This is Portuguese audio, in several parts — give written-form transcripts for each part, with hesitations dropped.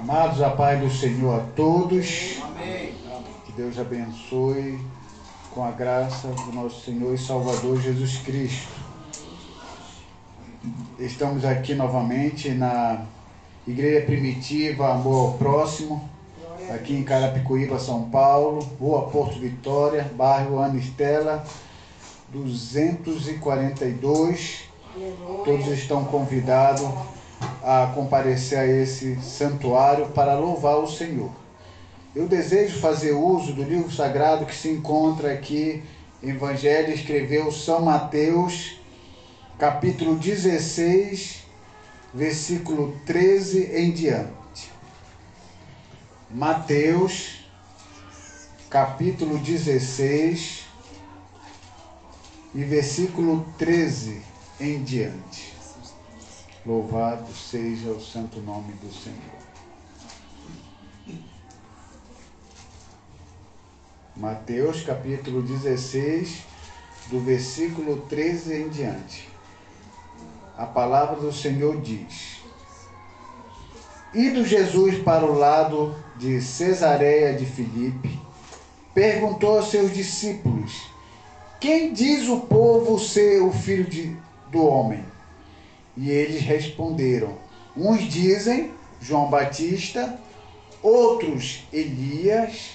Amados, a paz do Senhor a todos. Amém. Que Deus abençoe com a graça do nosso Senhor e Salvador Jesus Cristo. Estamos aqui novamente na Igreja Primitiva Amor ao Próximo, aqui em Carapicuíba, São Paulo, Rua Porto Vitória, bairro Ana Estela, 242. Todos estão convidados a comparecer a esse santuário para louvar o Senhor. Eu desejo fazer uso do livro sagrado que se encontra aqui em Evangelho, escreveu São Mateus, capítulo 16, versículo 13 em diante. Mateus, capítulo 16 e versículo 13 em diante. Louvado seja o santo nome do Senhor. Mateus capítulo 16, do versículo 13 em diante. A palavra do Senhor diz: Indo Jesus para o lado de Cesareia de Filipe, perguntou aos seus discípulos: Quem diz o povo ser o filho do homem? E eles responderam: uns dizem João Batista, outros Elias,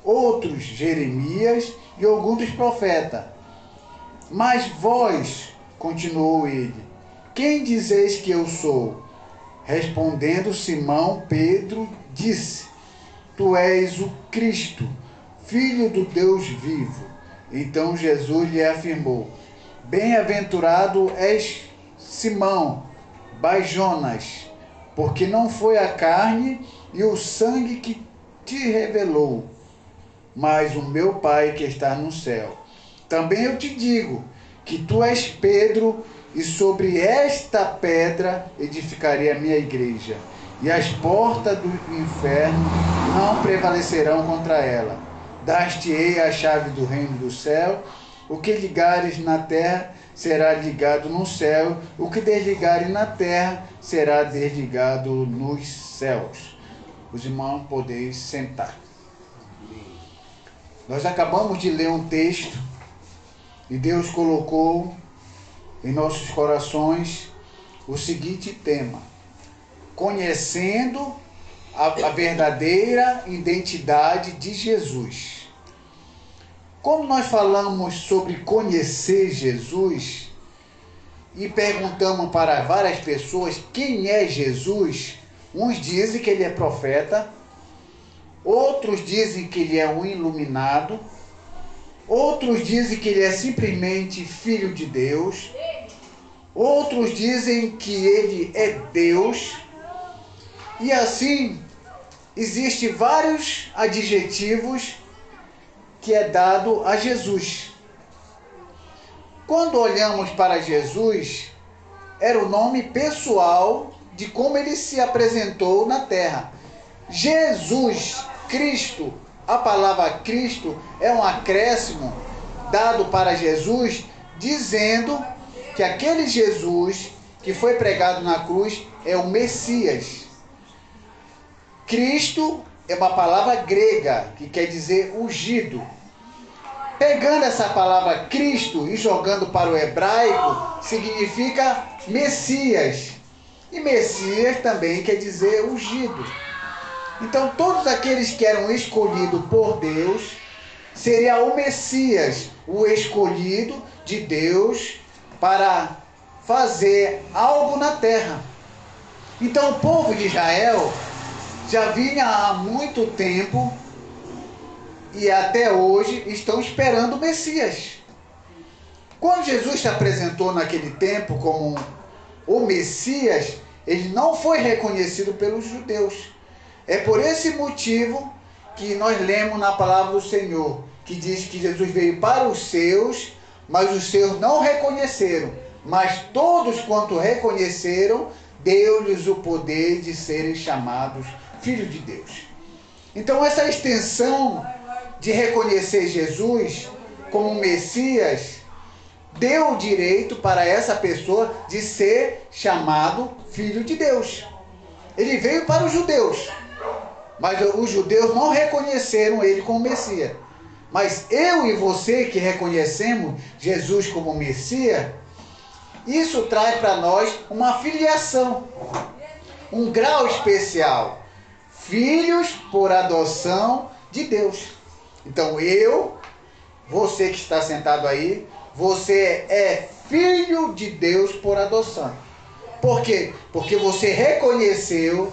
outros Jeremias e alguns dos profetas. Mas vós, continuou ele, quem dizeis que eu sou? Respondendo Simão, Pedro disse: Tu és o Cristo, Filho do Deus vivo. Então Jesus lhe afirmou: Bem-aventurado és Simão, Bar-Jonas, porque não foi a carne e o sangue que te revelou, mas o meu Pai que está no céu. Também eu te digo que tu és Pedro, e sobre esta pedra edificarei a minha igreja, e as portas do inferno não prevalecerão contra ela. Dar-te-ei a chave do reino do céu. O que ligares na terra será ligado no céu, o que desligares na terra será desligado nos céus. Os irmãos podeis sentar. Nós acabamos de ler um texto e Deus colocou em nossos corações o seguinte tema: conhecendo a verdadeira identidade de Jesus. Como nós falamos sobre conhecer Jesus e perguntamos para várias pessoas quem é Jesus, uns dizem que ele é profeta, outros dizem que ele é um iluminado, outros dizem que ele é simplesmente filho de Deus, outros dizem que ele é Deus, e assim existem vários adjetivos que é dado a Jesus. Quando olhamos para Jesus, era o nome pessoal de como ele se apresentou na terra. Jesus, Cristo, a palavra Cristo é um acréscimo dado para Jesus, dizendo que aquele Jesus que foi pregado na cruz é o Messias. Cristo é uma palavra grega que quer dizer ungido. Pegando essa palavra Cristo e jogando para o hebraico, significa Messias. E Messias também quer dizer ungido. Então todos aqueles que eram escolhidos por Deus, seria o Messias, o escolhido de Deus para fazer algo na terra. Então o povo de Israel já vinha há muito tempo e até hoje estão esperando o Messias. Quando Jesus se apresentou naquele tempo como o Messias, ele não foi reconhecido pelos judeus. É por esse motivo que nós lemos na palavra do Senhor, que diz que Jesus veio para os seus, mas os seus não reconheceram. Mas todos quanto reconheceram, deu-lhes o poder de serem chamados filhos de Deus. Então essa extensão de reconhecer Jesus como Messias deu o direito para essa pessoa de ser chamado filho de Deus. Ele veio para os judeus, Mas os judeus não reconheceram ele como Messias. Mas eu e você que reconhecemos Jesus como Messias, isso traz para nós uma filiação, um grau especial. Filhos por adoção de Deus. Então você que está sentado aí, você é filho de Deus por adoção. Por quê? Porque você reconheceu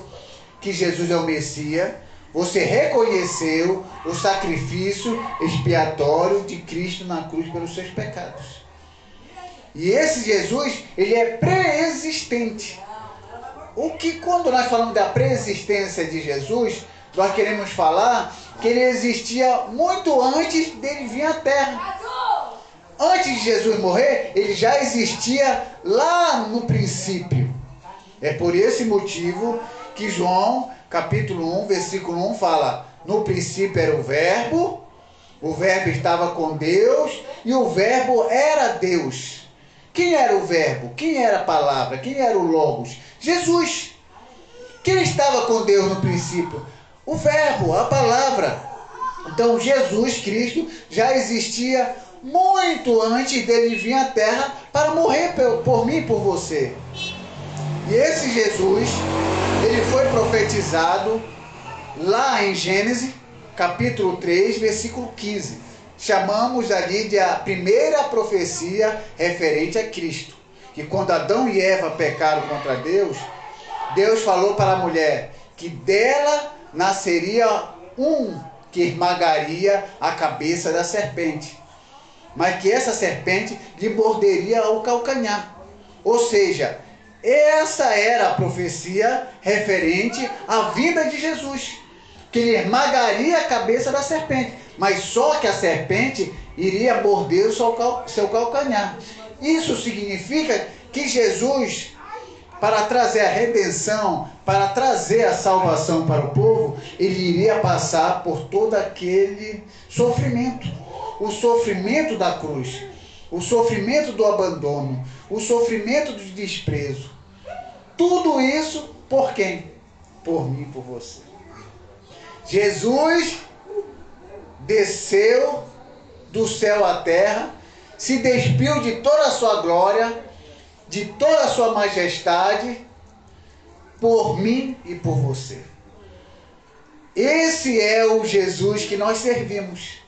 que Jesus é o Messias, você reconheceu o sacrifício expiatório de Cristo na cruz pelos seus pecados. E esse Jesus, ele é pré-existente. O que, quando nós falamos da pré-existência de Jesus, nós queremos falar que ele existia muito antes dele vir à Terra. Antes de Jesus morrer, ele já existia lá no princípio. É por esse motivo que João, capítulo 1, versículo 1, fala: no princípio era o Verbo estava com Deus, e o Verbo era Deus. Quem era o Verbo? Quem era a palavra? Quem era o Logos? Jesus. Quem estava com Deus no princípio? O Verbo, a palavra. Então Jesus Cristo já existia muito antes dele vir à Terra para morrer por mim e por você. E esse Jesus, ele foi profetizado lá em Gênesis, capítulo 3, versículo 15. Chamamos ali de a primeira profecia referente a Cristo. Que quando Adão e Eva pecaram contra Deus, Deus falou para a mulher que dela nasceria um que esmagaria a cabeça da serpente, mas que essa serpente lhe morderia o calcanhar. Ou seja, essa era a profecia referente à vida de Jesus, que ele esmagaria a cabeça da serpente, mas só que a serpente iria morder o seu calcanhar. Isso significa que Jesus, para trazer a redenção, para trazer a salvação para o povo, ele iria passar por todo aquele sofrimento. O sofrimento da cruz, o sofrimento do abandono, o sofrimento do desprezo. Tudo isso por quem? Por mim e por você. Jesus desceu do céu à terra, se despiu de toda a sua glória, de toda a sua majestade, por mim e por você. Esse é o Jesus que nós servimos.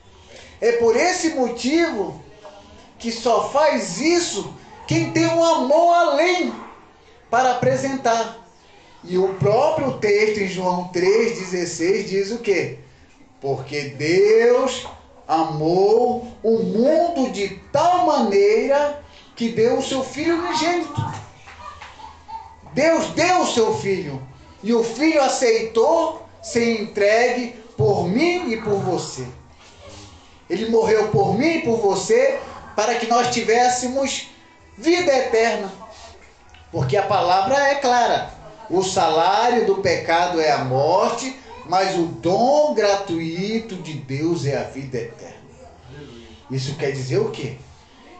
É por esse motivo que só faz isso quem tem um amor além para apresentar. E o próprio texto em João 3,16 diz o quê? Porque Deus amou o mundo de tal maneira que deu o seu Filho unigênito. Deus deu o seu Filho, e o Filho aceitou ser entregue por mim e por você. Ele morreu por mim e por você para que nós tivéssemos vida eterna. Porque a palavra é clara: o salário do pecado é a morte, mas o dom gratuito de Deus é a vida eterna. Isso quer dizer o quê?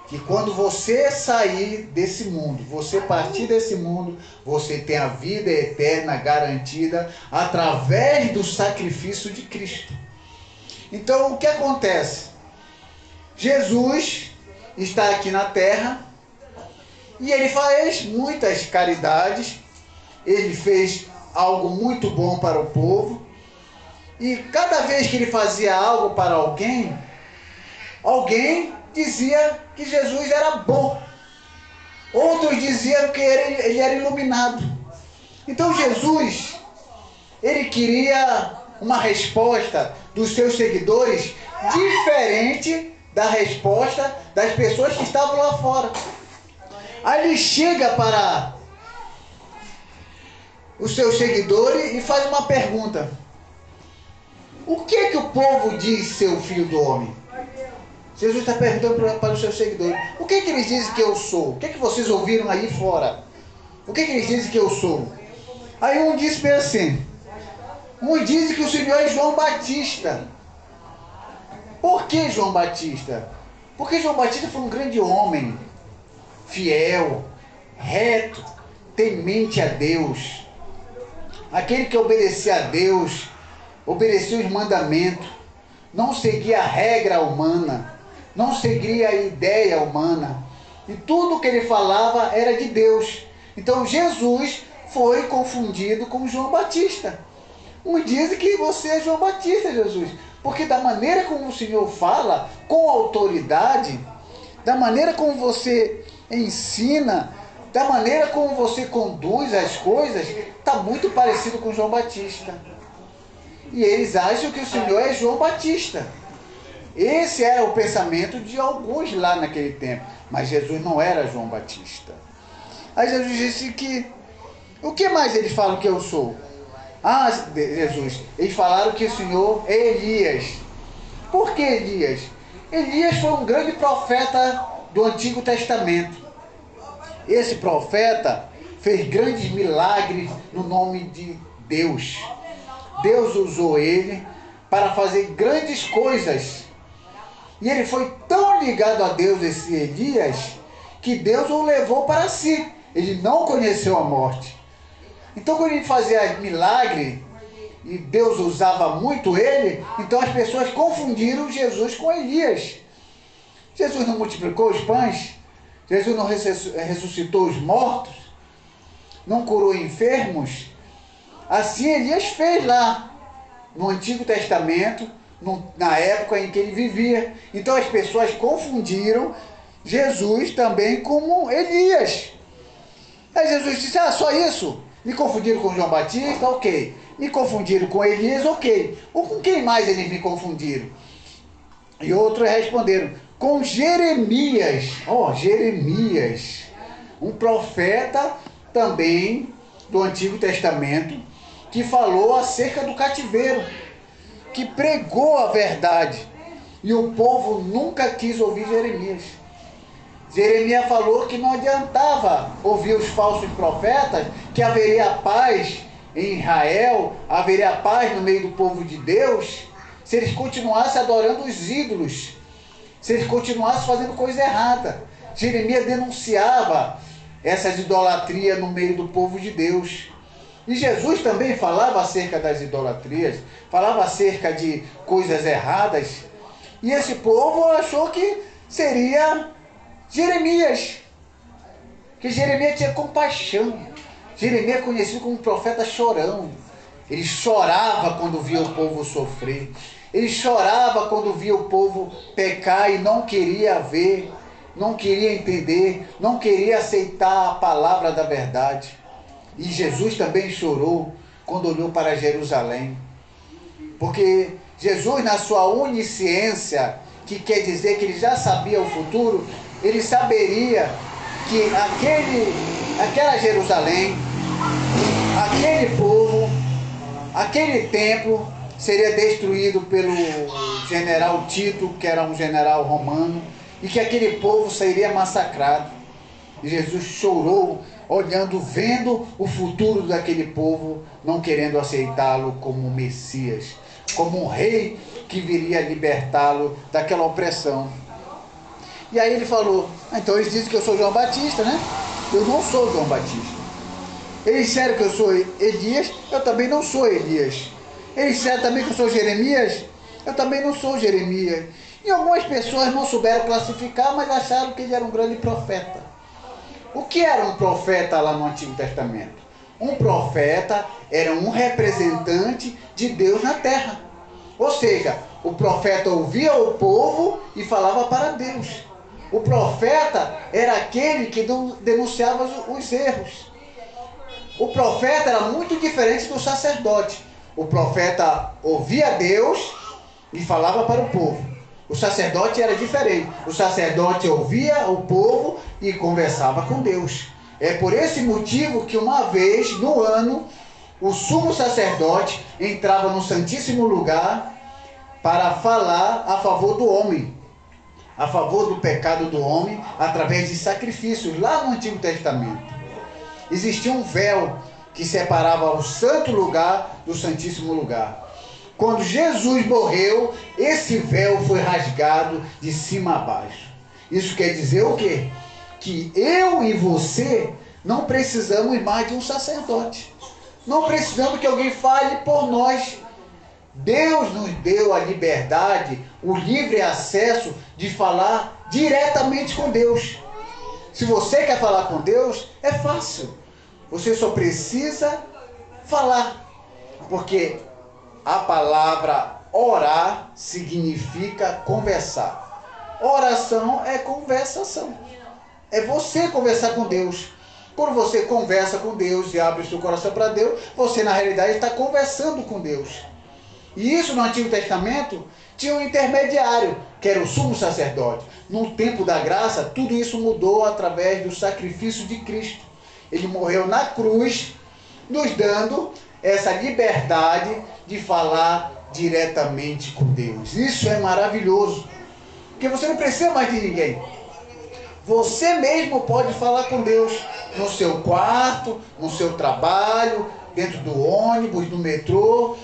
Que quando você sair desse mundo, você partir desse mundo, você tem a vida eterna garantida através do sacrifício de Cristo. Então, o que acontece? Jesus está aqui na terra e ele faz muitas caridades, ele fez algo muito bom para o povo, e cada vez que ele fazia algo para alguém, alguém dizia que Jesus era bom, outros diziam que ele era iluminado. Então Jesus, ele queria uma resposta dos seus seguidores diferente da resposta das pessoas que estavam lá fora. Aí ele chega para os seus seguidores e faz uma pergunta: o que o povo diz ser o Filho do Homem? Jesus está perguntando para os seus seguidores: o que eles dizem que eu sou? O que vocês ouviram aí fora? O que eles dizem que eu sou? Aí um disse bem assim: um diz que o Senhor é João Batista. Por que João Batista? Porque João Batista foi um grande homem, fiel, reto, temente a Deus. aquele que obedecia a Deus, obedecia os mandamentos, não seguia a regra humana, não seguia a ideia humana, e tudo que ele falava era de Deus. Então Jesus foi confundido com João Batista. Uns dizem que você é João Batista, Jesus, porque da maneira como o Senhor fala, com autoridade, da maneira como você ensina, da maneira como você conduz as coisas, está muito parecido com João Batista. E eles acham que o Senhor é João Batista. Esse era o pensamento de alguns lá naquele tempo. Mas Jesus não era João Batista. Aí Jesus disse que... O que mais eles falam que eu sou? Ah, Jesus, eles falaram que o Senhor é Elias. Por que Elias? Elias foi um grande profeta do Antigo Testamento. Esse profeta fez grandes milagres no nome de Deus. Deus usou ele para fazer grandes coisas. E ele foi tão ligado a Deus, esse Elias, que Deus o levou para si. Ele não conheceu a morte. Então, quando ele fazia milagre, e Deus usava muito ele, então as pessoas confundiram Jesus com Elias. Jesus não multiplicou os pães? Jesus não ressuscitou os mortos? Não curou enfermos? Assim Elias fez lá, no Antigo Testamento, na época em que ele vivia. Então as pessoas confundiram Jesus também como Elias. Aí Jesus disse, só isso? Me confundiram com João Batista? Ok. Me confundiram com Elias? Ok. Ou com quem mais eles me confundiram? E outros responderam, com Jeremias. Jeremias, um profeta também do Antigo Testamento, que falou acerca do cativeiro, que pregou a verdade. E o povo nunca quis ouvir Jeremias. Jeremias falou que não adiantava ouvir os falsos profetas, que haveria paz em Israel, haveria paz no meio do povo de Deus, se eles continuassem adorando os ídolos, se eles continuassem fazendo coisa errada. Jeremias denunciava essas idolatrias no meio do povo de Deus. E Jesus também falava acerca das idolatrias, falava acerca de coisas erradas. E esse povo achou que seria Jeremias, que Jeremias tinha compaixão. Jeremias é conhecido como profeta chorão. Ele chorava quando via o povo sofrer. Ele chorava quando via o povo pecar e não queria ver, não queria entender, não queria aceitar a palavra da verdade. E Jesus também chorou quando olhou para Jerusalém. Porque Jesus, na sua onisciência, que quer dizer que ele já sabia o futuro, ele saberia que aquela Jerusalém, aquele povo, aquele templo seria destruído pelo general Tito, que era um general romano, e que aquele povo seria massacrado. E Jesus chorou, olhando, vendo o futuro daquele povo, não querendo aceitá-lo como Messias, como um rei que viria libertá-lo daquela opressão. E aí ele falou, então eles dizem que eu sou João Batista, né? Eu não sou João Batista. Eles disseram que eu sou Elias, eu também não sou Elias. Eles disseram também que eu sou Jeremias, eu também não sou Jeremias. E algumas pessoas não souberam classificar, mas acharam que ele era um grande profeta. O que era um profeta lá no Antigo Testamento? Um profeta era um representante de Deus na terra. Ou seja, o profeta ouvia o povo e falava para Deus. O profeta era aquele que denunciava os erros. O profeta era muito diferente do sacerdote. O profeta ouvia Deus e falava para o povo. O sacerdote era diferente. O sacerdote ouvia o povo e conversava com Deus. É por esse motivo que uma vez no ano, o sumo sacerdote entrava no Santíssimo Lugar para falar a favor do homem, a favor do pecado do homem, através de sacrifícios, lá no Antigo Testamento. Existia um véu que separava o santo lugar do Santíssimo Lugar. Quando Jesus morreu, esse véu foi rasgado de cima a baixo. Isso quer dizer o quê? Que eu e você não precisamos mais de um sacerdote. Não precisamos que alguém fale por nós. Deus nos deu a liberdade, o livre acesso de falar diretamente com Deus. Se você quer falar com Deus, é fácil. Você só precisa falar. Porque a palavra orar significa conversar. Oração é conversação. É você conversar com Deus. Quando você conversa com Deus e abre o seu coração para Deus, você na realidade está conversando com Deus. E isso no Antigo Testamento tinha um intermediário, que era o sumo sacerdote. No tempo da graça, tudo isso mudou através do sacrifício de Cristo. Ele morreu na cruz, nos dando essa liberdade de falar diretamente com Deus. Isso é maravilhoso, porque você não precisa mais de ninguém. Você mesmo pode falar com Deus no seu quarto, no seu trabalho, dentro do ônibus, do metrô.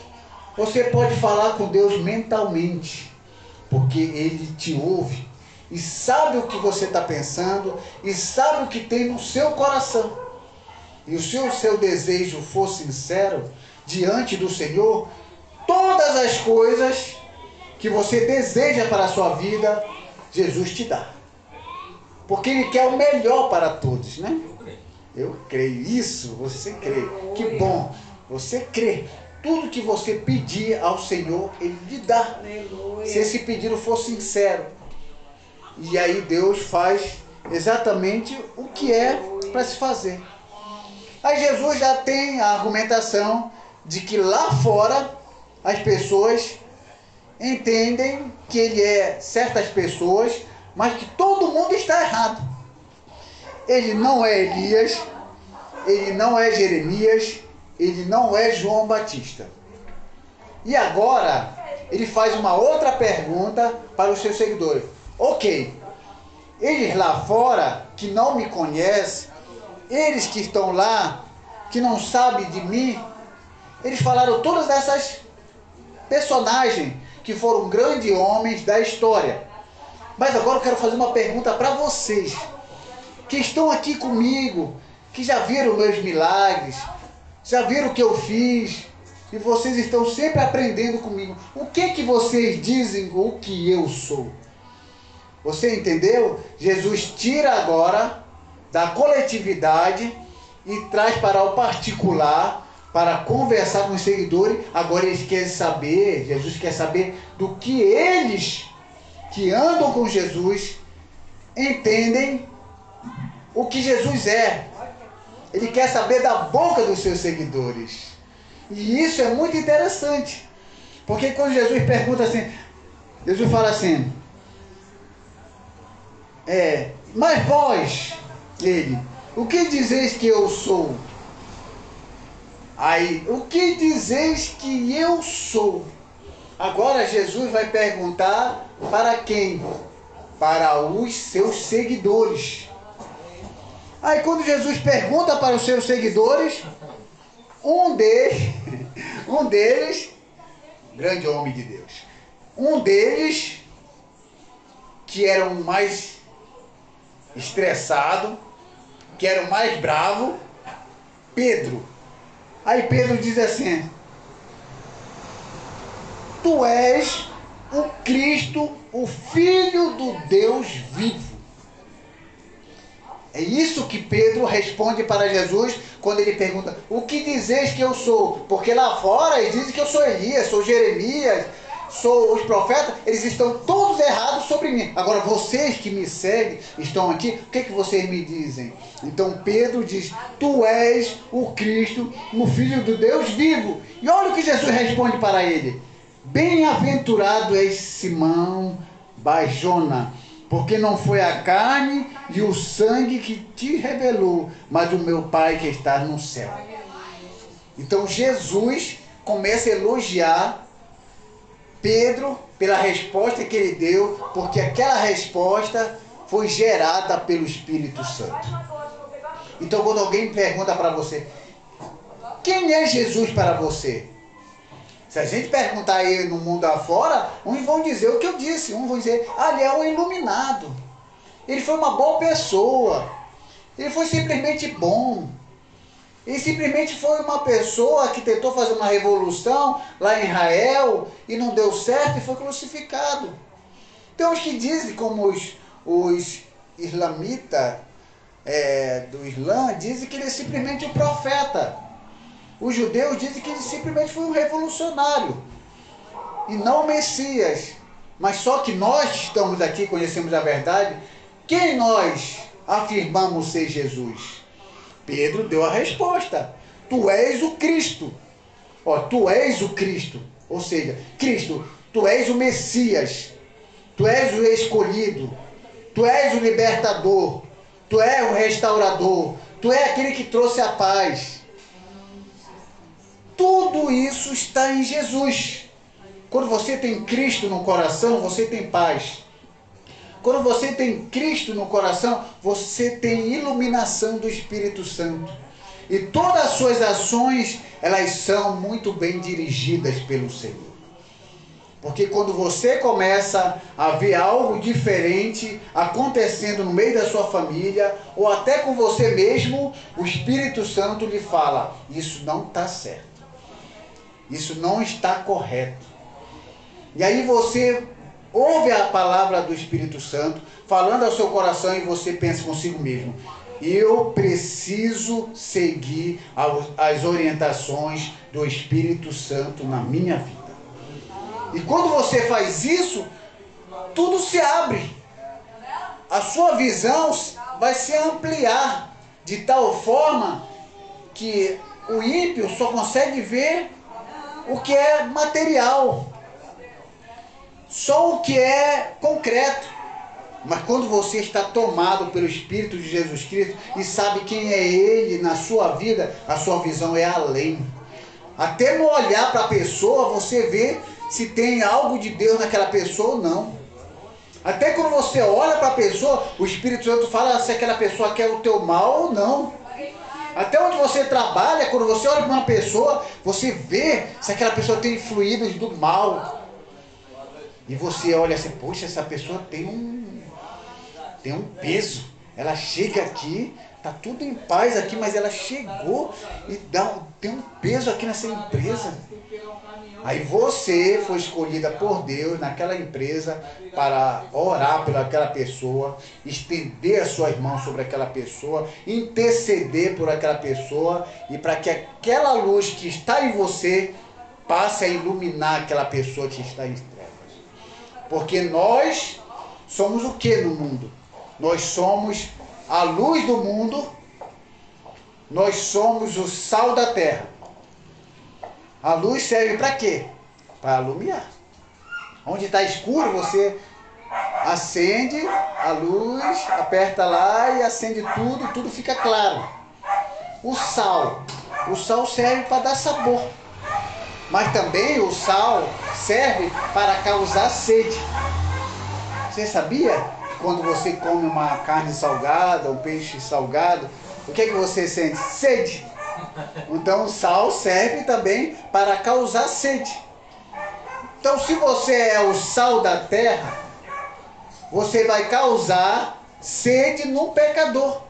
Você pode falar com Deus mentalmente, porque Ele te ouve e sabe o que você está pensando e sabe o que tem no seu coração. E se o seu desejo for sincero diante do Senhor, todas as coisas que você deseja para a sua vida, Jesus te dá. Porque Ele quer o melhor para todos, né? Eu creio. Isso, você crê. Que bom. Você crê. Tudo que você pedir ao Senhor, Ele lhe dá. Se esse pedido for sincero. E aí Deus faz exatamente o que é para se fazer. Aí Jesus já tem a argumentação de que lá fora as pessoas entendem que Ele é certas pessoas, mas que todo mundo está errado. Ele não é Elias, Ele não é Jeremias, Ele não é João Batista. E agora, Ele faz uma outra pergunta para os seus seguidores. Ok, eles lá fora, que não me conhecem, eles que estão lá, que não sabem de mim, eles falaram todas essas personagens que foram grandes homens da história. Mas agora eu quero fazer uma pergunta para vocês, que estão aqui comigo, que já viram meus milagres, já viram o que eu fiz, e vocês estão sempre aprendendo comigo. O que vocês dizem o que eu sou? Você entendeu? Jesus tira agora da coletividade e traz para o particular, para conversar com os seguidores. Agora eles querem saber, Jesus quer saber do que eles que andam com Jesus entendem o que Jesus é. Ele quer saber da boca dos seus seguidores. E isso é muito interessante. Porque quando Jesus pergunta assim, Jesus fala assim, mas vós, ele, o que dizeis que eu sou? Aí, o que dizeis que eu sou? Agora Jesus vai perguntar para quem? Para os seus seguidores. Aí quando Jesus pergunta para os seus seguidores, um deles, grande homem de Deus, um deles, que era o mais estressado, que era o mais bravo, Pedro. Aí Pedro diz assim, tu és o Cristo, o Filho do Deus vivo. É isso que Pedro responde para Jesus quando ele pergunta, o que dizeis que eu sou? Porque lá fora eles dizem que eu sou Elias, sou Jeremias, sou os profetas, eles estão todos errados sobre mim. Agora vocês que me seguem, estão aqui, o que vocês me dizem? Então Pedro diz, tu és o Cristo, o Filho do Deus vivo. E olha o que Jesus responde para ele. Bem-aventurado és Simão Bar-Jona, porque não foi a carne e o sangue que te revelou, mas o meu Pai que está no céu. Então Jesus começa a elogiar Pedro pela resposta que ele deu, porque aquela resposta foi gerada pelo Espírito Santo. Então quando alguém pergunta para você, quem é Jesus para você? Se a gente perguntar aí no mundo afora, uns vão dizer o que eu disse, uns vão dizer, ele é um iluminado, ele foi uma boa pessoa, ele foi simplesmente bom, Ele simplesmente foi uma pessoa que tentou fazer uma revolução lá em Israel e não deu certo e foi crucificado. Tem uns que dizem, como os islamitas do Islã, dizem que ele é simplesmente um profeta. Os judeus dizem que ele simplesmente foi um revolucionário e não o Messias. Mas só que nós que estamos aqui, conhecemos a verdade, quem nós afirmamos ser Jesus? Pedro deu a resposta: tu és o Cristo. Tu és o Cristo. Ou seja, Cristo, tu és o Messias. Tu és o escolhido. Tu és o libertador. Tu és o restaurador. Tu és aquele que trouxe a paz. Tudo isso está em Jesus. Quando você tem Cristo no coração, você tem paz. Quando você tem Cristo no coração, você tem iluminação do Espírito Santo. E todas as suas ações, elas são muito bem dirigidas pelo Senhor. Porque quando você começa a ver algo diferente acontecendo no meio da sua família, ou até com você mesmo, o Espírito Santo lhe fala: isso não está certo. Isso não está correto. E aí você ouve a palavra do Espírito Santo falando ao seu coração e você pensa consigo mesmo: eu preciso seguir as orientações do Espírito Santo na minha vida. E quando você faz isso, tudo se abre. A sua visão vai se ampliar de tal forma que o ímpio só consegue ver o que é material, só o que é concreto. Mas quando você está tomado pelo Espírito de Jesus Cristo e sabe quem é Ele na sua vida, a sua visão é além. Até no olhar para a pessoa, você vê se tem algo de Deus naquela pessoa ou não. Até quando você olha para a pessoa, o Espírito Santo fala se aquela pessoa quer o teu mal ou não. Até onde você trabalha, quando você olha para uma pessoa, você vê se aquela pessoa tem fluidos do mal. E você olha assim: poxa, essa pessoa tem um peso. Ela chega aqui, tá tudo em paz aqui, mas ela chegou e tem um peso aqui nessa empresa. Aí você foi escolhida por Deus naquela empresa para orar pelaquela pessoa, estender as suas mãos sobre aquela pessoa, interceder por aquela pessoa e para que aquela luz que está em você passe a iluminar aquela pessoa que está em trevas. Porque nós somos o que no mundo? Nós somos a luz do mundo, nós somos o sal da terra. A luz serve para quê? Para alumiar. Onde está escuro, você acende a luz, aperta lá e acende tudo, e tudo fica claro. O sal serve para dar sabor. Mas também o sal serve para causar sede. Você sabia que quando você come uma carne salgada, um peixe salgado, o que é que você sente? Sede. Então o sal serve também para causar sede. Então se você é o sal da terra, você vai causar sede no pecador.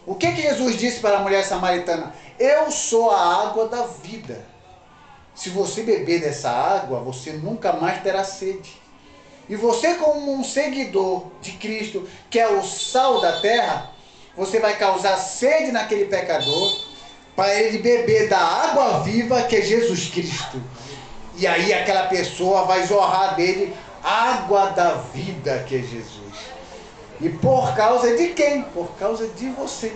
O que Jesus disse para a mulher samaritana? Eu sou a água da vida. Se você beber dessa água, você nunca mais terá sede. E você, como um seguidor de Cristo, que é o sal da terra, você vai causar sede naquele pecador, para ele beber da água viva que é Jesus Cristo. E aí aquela pessoa vai jorrar dele água da vida que é Jesus. E por causa de quem? Por causa de você.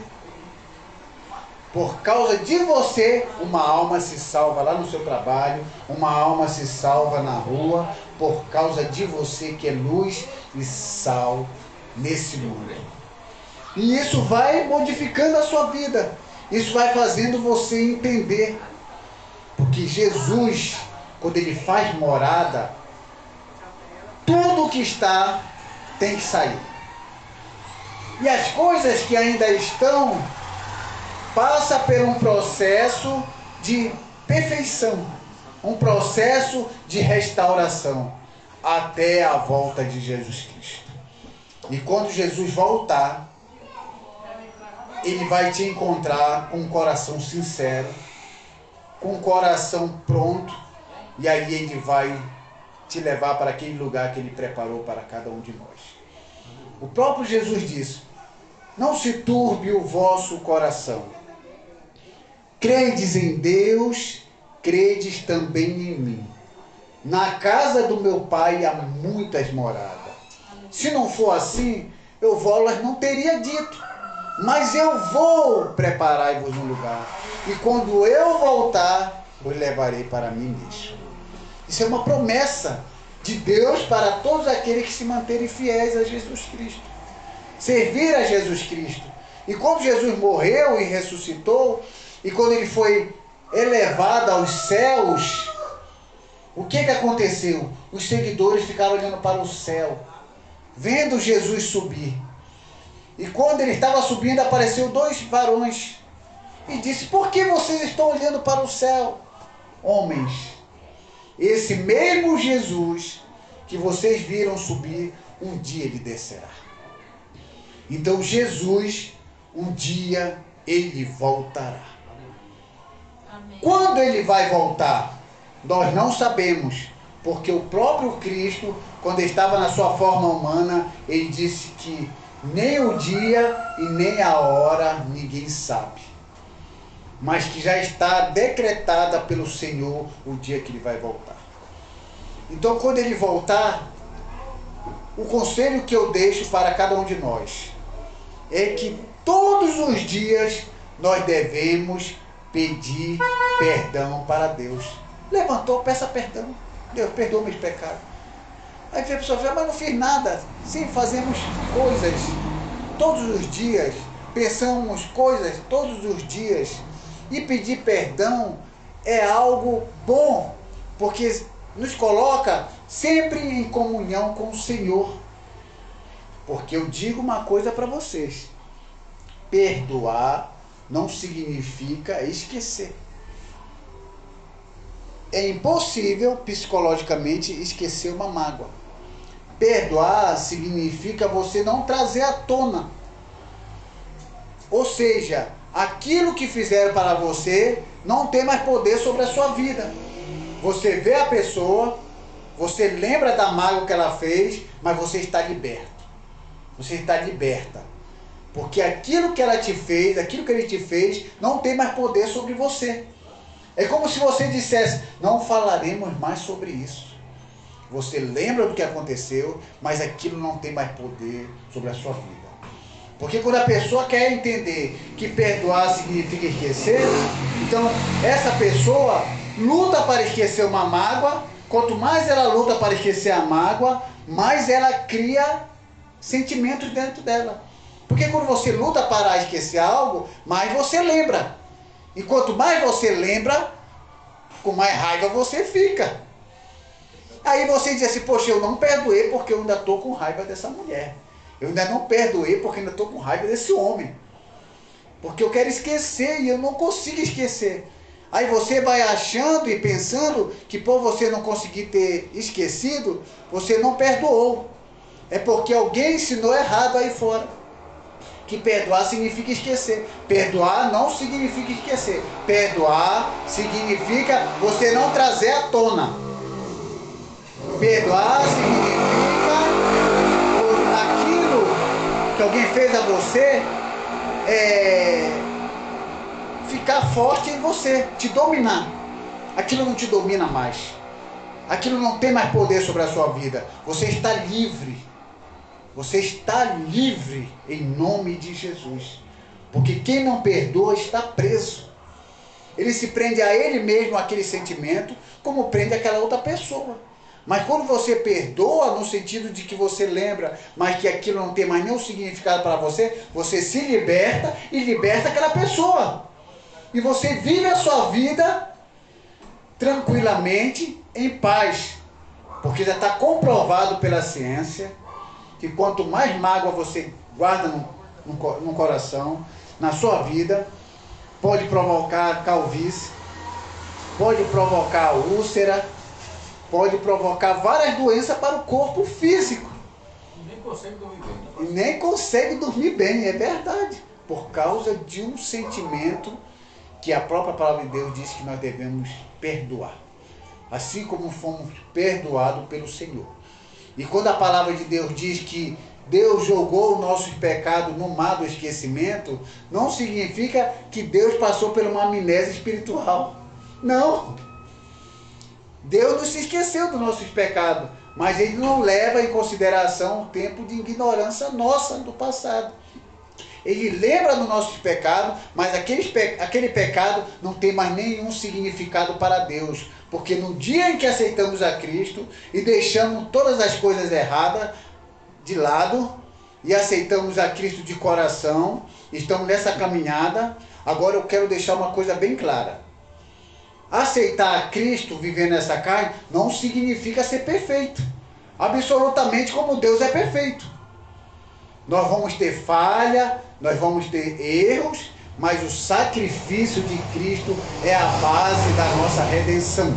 Por causa de você, uma alma se salva lá no seu trabalho, uma alma se salva na rua, por causa de você que é luz e sal nesse mundo. E isso vai modificando a sua vida. Isso vai fazendo você entender. Porque Jesus, quando Ele faz morada, tudo que está tem que sair. E as coisas que ainda estão, passa por um processo de perfeição, um processo de restauração, até a volta de Jesus Cristo. E quando Jesus voltar, Ele vai te encontrar com um coração sincero, com um coração pronto, e aí Ele vai te levar para aquele lugar que Ele preparou para cada um de nós. O próprio Jesus disse: não se turbe o vosso coração. Credes em Deus, credes também em mim. Na casa do meu Pai há muitas moradas. Se não for assim, eu vou-las não teria dito. Mas eu vou preparar-vos um lugar. E quando eu voltar, vos levarei para mim mesmo. Isso é uma promessa de Deus para todos aqueles que se manterem fiéis a Jesus Cristo. Servir a Jesus Cristo. E quando Jesus morreu e ressuscitou, e quando ele foi elevado aos céus, o que aconteceu? Os seguidores ficaram olhando para o céu, vendo Jesus subir. E quando ele estava subindo, apareceu 2 varões e disse: por que vocês estão olhando para o céu? Homens, esse mesmo Jesus que vocês viram subir, um dia ele descerá. Então Jesus, um dia, ele voltará. Amém. Quando ele vai voltar? Nós não sabemos, porque o próprio Cristo, quando estava na sua forma humana, ele disse que nem o dia e nem a hora ninguém sabe, mas que já está decretada pelo Senhor o dia que ele vai voltar. Então, quando ele voltar, o conselho que eu deixo para cada um de nós é que todos os dias nós devemos pedir perdão para Deus. Levantou, peça perdão. Deus, perdoa meus pecados. Aí a pessoa fala: mas não fiz nada. Sim, fazemos coisas todos os dias, pensamos coisas todos os dias, e pedir perdão é algo bom, porque nos coloca sempre em comunhão com o Senhor. Porque eu digo uma coisa para vocês: perdoar não significa esquecer. É impossível psicologicamente esquecer uma mágoa. Perdoar significa você não trazer à tona. Ou seja, aquilo que fizeram para você não tem mais poder sobre a sua vida. Você vê a pessoa, você lembra da mágoa que ela fez, mas você está liberto. Você está liberta. Porque aquilo que ela te fez, aquilo que ele te fez, não tem mais poder sobre você. É como se você dissesse: não falaremos mais sobre isso. Você lembra do que aconteceu, mas aquilo não tem mais poder sobre a sua vida. Porque quando a pessoa quer entender que perdoar significa esquecer, então essa pessoa luta para esquecer uma mágoa. Quanto mais ela luta para esquecer a mágoa, mais ela cria sentimentos dentro dela. Porque quando você luta para esquecer algo, mais você lembra. E quanto mais você lembra, com mais raiva você fica. Aí você diz assim: poxa, eu não perdoei porque eu ainda estou com raiva dessa mulher. Eu ainda não perdoei porque ainda estou com raiva desse homem. Porque eu quero esquecer e eu não consigo esquecer. Aí você vai achando e pensando que por você não conseguir ter esquecido, você não perdoou. É porque alguém ensinou errado aí fora. Que perdoar significa esquecer. Perdoar não significa esquecer. Perdoar significa você não trazer à tona. Perdoar significa aquilo que alguém fez a você ficar forte em você, te dominar. Aquilo não te domina mais. Aquilo não tem mais poder sobre a sua vida. Você está livre. Você está livre em nome de Jesus. Porque quem não perdoa está preso. Ele se prende a ele mesmo, aquele sentimento, como prende aquela outra pessoa. Mas quando você perdoa, no sentido de que você lembra, mas que aquilo não tem mais nenhum significado para você, você se liberta e liberta aquela pessoa. E você vive a sua vida tranquilamente, em paz. Porque já está comprovado pela ciência que quanto mais mágoa você guarda no coração, na sua vida, pode provocar calvície, pode provocar úlcera, pode provocar várias doenças para o corpo físico. Nem consegue dormir bem. E nem consegue dormir bem, é verdade. por causa de um sentimento que a própria palavra de Deus diz que nós devemos perdoar. Assim como fomos perdoados pelo Senhor. E quando a palavra de Deus diz que Deus jogou os nossos pecados no mar do esquecimento, não significa que Deus passou por uma amnésia espiritual. Não. Deus não se esqueceu dos nossos pecados, mas Ele não leva em consideração o tempo de ignorância nossa do passado. Ele lembra dos nossos pecados, mas aquele pecado não tem mais nenhum significado para Deus. Porque no dia em que aceitamos a Cristo e deixamos todas as coisas erradas de lado e aceitamos a Cristo de coração, estamos nessa caminhada. Agora eu quero deixar uma coisa bem clara. Aceitar a Cristo vivendo nessa carne não significa ser perfeito. Absolutamente como Deus é perfeito. Nós vamos ter falha, nós vamos ter erros, mas o sacrifício de Cristo é a base da nossa redenção.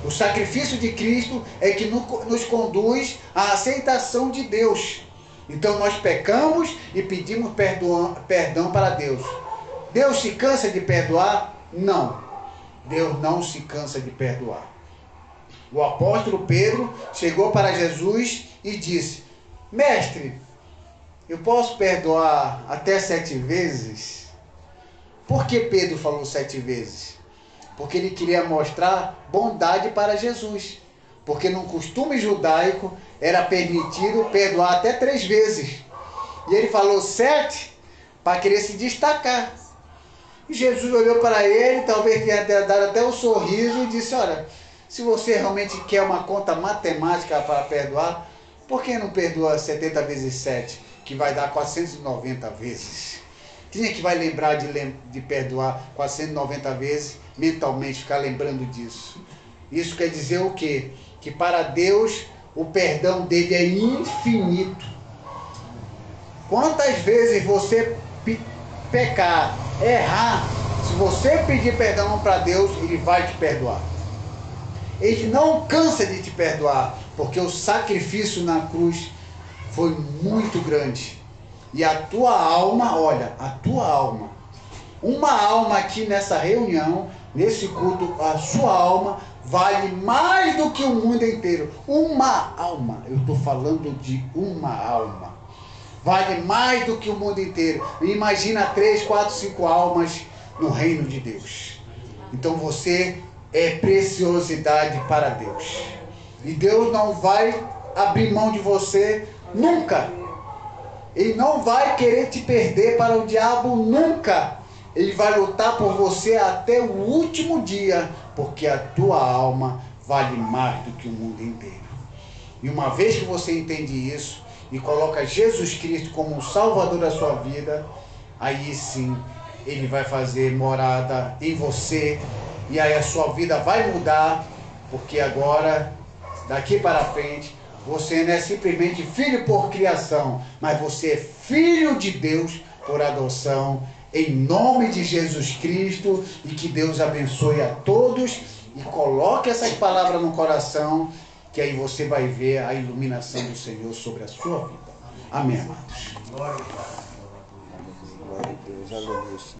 O sacrifício de Cristo é que nos conduz à aceitação de Deus. Então nós pecamos e pedimos perdão para Deus. Deus se cansa de perdoar? Não. Deus não se cansa de perdoar. O apóstolo Pedro chegou para Jesus e disse: Mestre, eu posso perdoar até 7 vezes? Por que Pedro falou 7 vezes? Porque ele queria mostrar bondade para Jesus. Porque no costume judaico era permitido perdoar até 3 vezes. E ele falou 7 para querer se destacar. E Jesus olhou para ele, talvez tenha dado até um sorriso e disse: olha, se você realmente quer uma conta matemática para perdoar, por que não perdoa 70 vezes 7, que vai dar 490 vezes? Quem é que vai lembrar de perdoar 490 vezes, mentalmente ficar lembrando disso? Isso quer dizer o quê? Que para Deus o perdão dele é infinito. Quantas vezes você pecar, errar, se você pedir perdão para Deus, Ele vai te perdoar. Ele não cansa de te perdoar, porque o sacrifício na cruz foi muito grande. E a tua alma, olha, a tua alma, uma alma aqui nessa reunião, nesse culto, a sua alma vale mais do que o mundo inteiro. Uma alma, eu estou falando de uma alma. Vale mais do que o mundo inteiro. Imagina 3, 4, 5 almas no reino de Deus. Então você é preciosidade para Deus. E Deus não vai abrir mão de você nunca. Ele não vai querer te perder para o diabo nunca. Ele vai lutar por você até o último dia, porque a tua alma vale mais do que o mundo inteiro. E uma vez que você entende isso e coloca Jesus Cristo como o Salvador da sua vida, aí sim Ele vai fazer morada em você e aí a sua vida vai mudar, porque agora, daqui para frente, você não é simplesmente filho por criação, mas você é filho de Deus por adoção, em nome de Jesus Cristo. E que Deus abençoe a todos e coloque essas palavras no coração, que aí você vai ver a iluminação do Senhor sobre a sua vida. Amém, amados. Glória a Deus, aleluia.